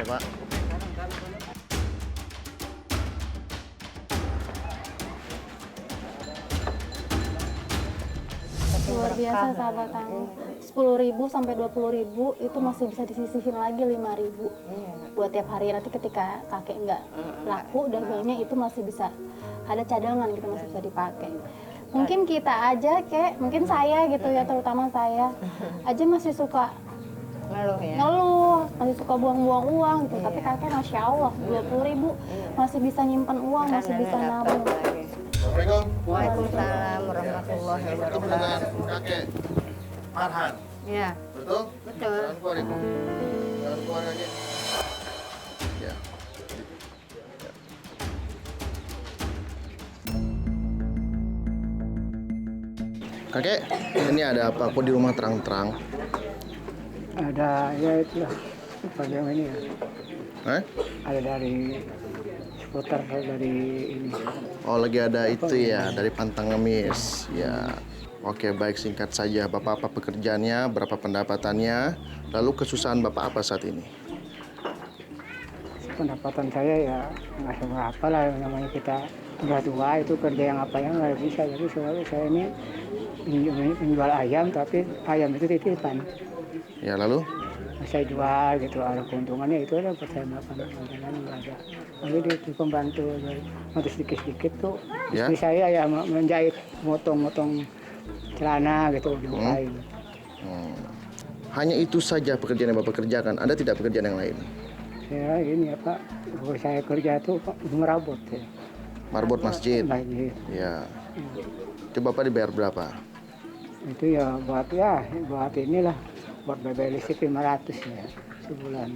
Pak. Luar biasa sahabat tangguh. 10.000 sampai 20.000 itu masih bisa disisihin lagi 5.000 buat tiap hari. Nanti ketika kakek nggak laku dagangnya itu masih bisa ada cadangan gitu, masih bisa dipakai. Mungkin kita aja mungkin saya gitu ya, terutama saya aja masih suka ngeluh, masih suka buang-buang uang gitu. Tapi kakek masya Allah 20.000 masih bisa nyimpan uang, masih bisa nabung. Assalamualaikum. Waalaikumsalam warahmatullahi Itu dengan wabarakatuh. kakek Farhan. Ya, Betul? betul. Jangan keluar Ibu. Jangan keluar lagi. Ya. Kakek, ini ada apa? Kok di rumah terang-terang? Ada ya itu program ini ya. Hah? Ada dari seputar dari ini. Oh, lagi ada itu ya, dari Pantang Ngemis. Ya. Oke, baik, singkat saja. Bapak apa pekerjaannya, berapa pendapatannya, lalu kesusahan Bapak apa saat ini? Pendapatan saya ya nggak seberapa lah, namanya kita udah tua itu kerja yang apa yang nggak bisa. Jadi selalu saya ini menjual ayam, tapi ayam itu titipan. Ya, lalu? Saya jual gitu, ada keuntungannya itu ada persenjataan nggak ada. Nanti di pembantu nanti sedikit-sedikit tuh Ya. istri saya ya menjahit, motong-motong celana gitu diupain. Hanya itu saja pekerjaan yang Bapak kerjakan? Ada tidak pekerjaan yang lain? Ya ini apa, kalau saya kerja tuh merabot ya. Marbot masjid? Masjid. Ya. Itu Bapak dibayar berapa? Itu ya buat inilah, buat bayar listrik 500 ya sebulan.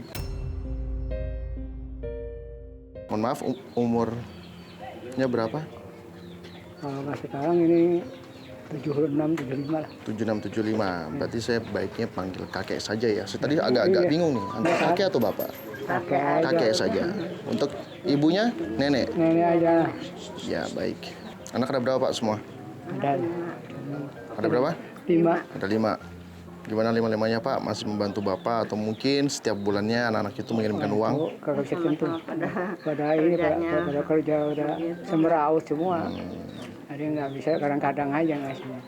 Mohon maaf, umurnya berapa? Kalau nggak sekarang ini 76, 75 lah. 7675. Berarti saya baiknya panggil kakek saja ya. Saya tadi agak-agak bingung nih, antara kakek atau bapak? Kakek aja. Kakek saja. Untuk ibunya, nenek? Nenek aja. Ya, baik. Anak ada berapa Pak semua? Ada Ada berapa? 5. Ada 5. Gimana 5-5-nya Pak? Masih membantu Bapak atau mungkin setiap bulannya anak-anak itu mengirimkan uang? Kalau tertentu pada ini pada kerja udah semeraut semua. Ada yang nggak bisa, kadang-kadang aja ngasihnya.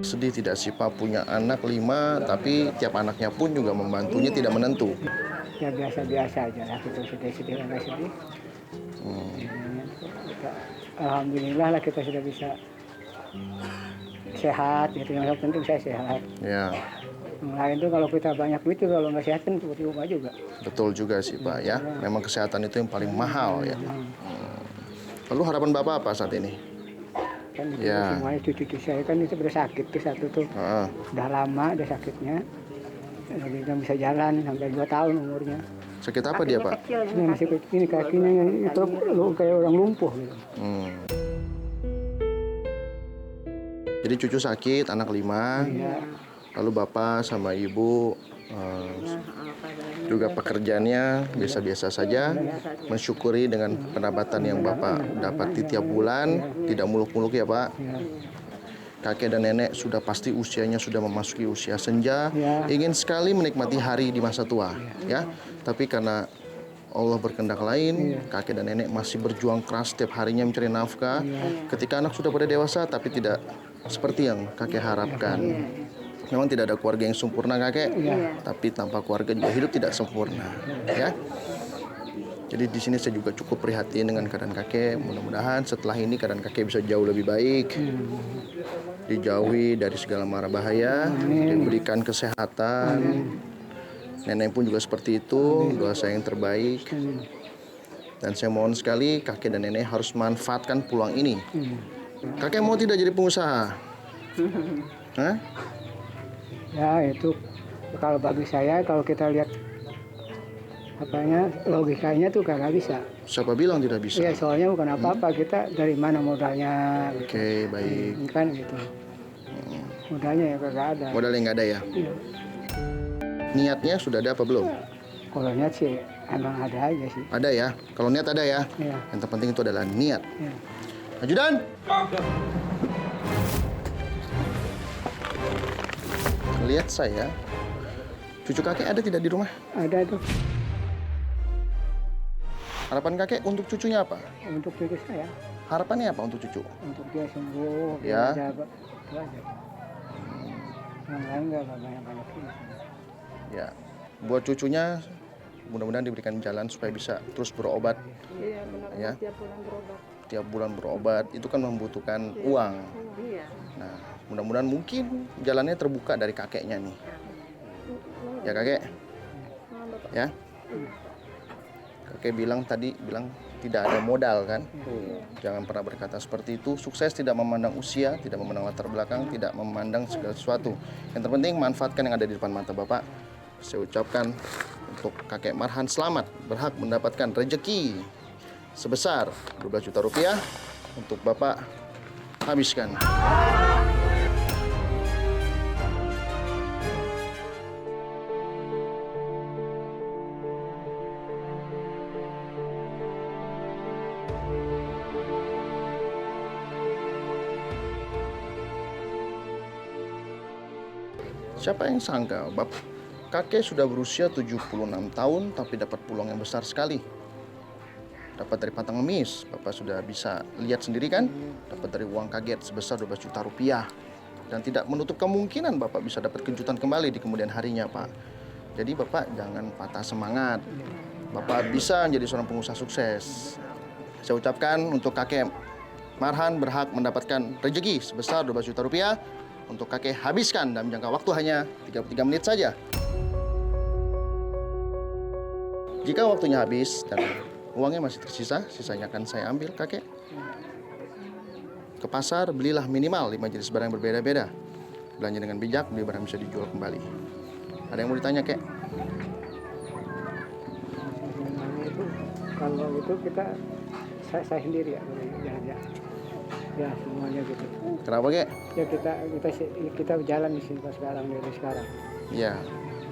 Sedih tidak sih Pak punya anak 5, tapi tiap anaknya pun juga membantunya tidak menentu? Ya biasa-biasa aja lah, kita sedih-sedih nggak sedih. Alhamdulillah lah kita sudah bisa sehat, gitu. Yang penting saya sehat. Ya, Yang lain tuh kalau kita banyak duit tuh kalau nggak sehat kan seperti rumah juga. betul juga sih Pak ya. Memang kesehatan itu yang paling mahal ya. Lalu harapan Bapak apa saat ini? Kan itu Ya. semuanya cucu-cucu saya kan itu udah sakit tuh satu tuh. Ah, Udah lama dia sakitnya. Lagi nggak bisa jalan sampai 2 tahun umurnya. sakit apa dia Pak? Ini masih kecil, ini kakinya itu kayak orang lumpuh gitu. Jadi cucu sakit, anak 5, Ya, lalu Bapak sama Ibu juga pekerjaannya biasa-biasa saja, mensyukuri dengan pendapatan yang Bapak dapat di tiap bulan, tidak muluk-muluk ya Pak. Kakek dan nenek sudah pasti usianya sudah memasuki usia senja, Ya. ingin sekali menikmati hari di masa tua, ya. Tapi karena Allah berkehendak lain, kakek dan nenek masih berjuang keras setiap harinya mencari nafkah. Ketika anak sudah pada dewasa, tapi tidak seperti yang kakek harapkan. Memang tidak ada keluarga yang sempurna kakek, tapi tanpa keluarga juga hidup tidak sempurna, ya. Jadi di sini saya juga cukup prihatin dengan keadaan kakek. Mudah-mudahan setelah ini keadaan kakek bisa jauh lebih baik, dijauhi dari segala mara bahaya, diberikan kesehatan. Nenek pun juga seperti itu. Doa saya yang terbaik. Dan saya mohon sekali kakek dan nenek harus manfaatkan peluang ini. Kakek mau tidak jadi pengusaha? Hah? ya itu kalau bagi saya kalau kita lihat logikanya tuh kagak bisa. Siapa bilang tidak bisa? Ya soalnya bukan apa-apa, kita dari mana modalnya Oke, baik. kan gitu. Modalnya ya kagak ada. Modalnya nggak ada ya? Iya. Niatnya sudah ada apa belum? Kalau niat sih emang ada aja sih. Ada ya. Kalau niat ada ya. Iya. Yang terpenting itu adalah niat. Iya. Ajudan. Lihat saya Cucu kakek ada tidak di rumah? Ada tuh Harapan kakek untuk cucunya apa? untuk cucu saya, Harapannya apa untuk cucu? untuk dia sembuh, Ya. dia ada itu aja. Yang lain nggak banyak-banyak ini. Ya, buat cucunya mudah-mudahan diberikan jalan supaya bisa terus berobat. Iya benar, Ya. tiap bulan berobat. Tiap bulan berobat itu kan membutuhkan uang. Iya. Nah, mudah-mudahan mungkin jalannya terbuka dari kakeknya nih. Ya kakek, ya. Kakek bilang tidak ada modal kan? Jangan pernah berkata seperti itu. Sukses tidak memandang usia, tidak memandang latar belakang, tidak memandang segala sesuatu. Yang terpenting manfaatkan yang ada di depan mata Bapak. Saya ucapkan untuk kakek Marhan selamat berhak mendapatkan rezeki sebesar 12 juta rupiah untuk Bapak habiskan. Siapa yang sangka, kakek sudah berusia 76 tahun tapi dapat peluang yang besar sekali. Dapat dari patang ngemis, Bapak sudah bisa lihat sendiri kan? Dapat dari uang kaget sebesar 12 juta rupiah. Dan tidak menutup kemungkinan Bapak bisa dapat kejutan kembali di kemudian harinya, Pak. Jadi Bapak jangan patah semangat. Bapak bisa menjadi seorang pengusaha sukses. Saya ucapkan untuk kakek Marhan berhak mendapatkan rezeki sebesar 12 juta rupiah. Untuk kakek habiskan dalam jangka waktu hanya 33 menit saja. Jika waktunya habis dan uangnya masih tersisa, sisanya akan saya ambil kakek. Ke pasar belilah minimal 5 jenis barang yang berbeda-beda. Belanja dengan bijak, beli barang bisa dijual kembali. Ada yang mau ditanya kek? Kalau itu kita saya sendiri ya, ya semuanya gitu. Kenapa kek? Ya kita jalan di sini sekarang dari sekarang. Ya,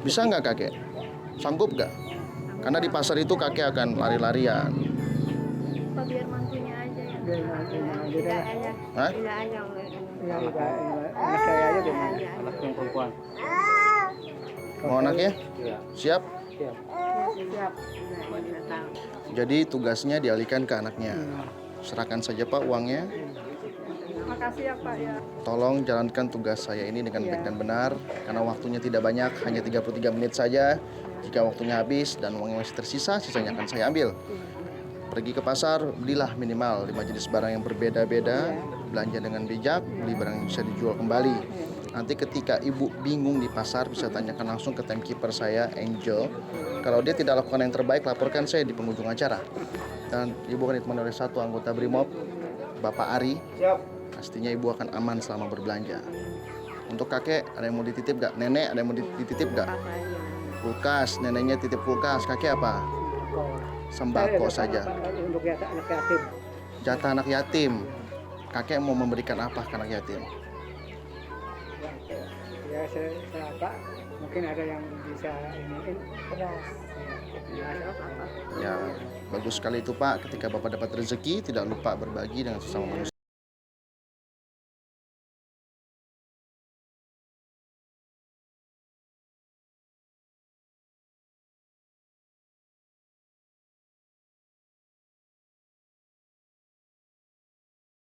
bisa nggak kakek? Sanggup nggak? Karena di pasar itu kakek akan lari-larian. Apa biar mantunya aja ya? Biar mantunya aja dah. Hah? Tidak aja. Ya, anak saya aja di mana? Anak yang perempuan. Mau anaknya? Iya. Siap? Siap. Siap. Jadi tugasnya dialihkan ke anaknya. Serahkan saja Pak uangnya. Makasih ya Pak ya. Tolong jalankan tugas saya ini dengan baik dan benar. Karena waktunya tidak banyak, hanya 33 menit saja. Jika waktunya habis dan uangnya masih tersisa, sisanya akan saya ambil. Pergi ke pasar, belilah minimal 5 jenis barang yang berbeda-beda. Belanja dengan bijak, beli barang yang bisa dijual kembali. Nanti ketika ibu bingung di pasar, bisa tanyakan langsung ke timekeeper saya, Angel. Kalau dia tidak lakukan yang terbaik, laporkan saya di penghujung acara. Dan ibu akan ditemani oleh satu anggota BRIMOB, Bapak Ari. Pastinya ibu akan aman selama berbelanja. Untuk kakek, ada yang mau dititip gak? Nenek, ada yang mau dititip gak? Kulkas, neneknya titip kulkas. Kakek apa? Sembako saja. Untuk anak yatim. Jatah anak yatim. Kakek mau memberikan apa ke anak yatim? Ya saya apa? Mungkin ada yang bisa ini beras. Ya, bagus sekali itu Pak. Ketika Bapak dapat rezeki, tidak lupa berbagi dengan sesama manusia.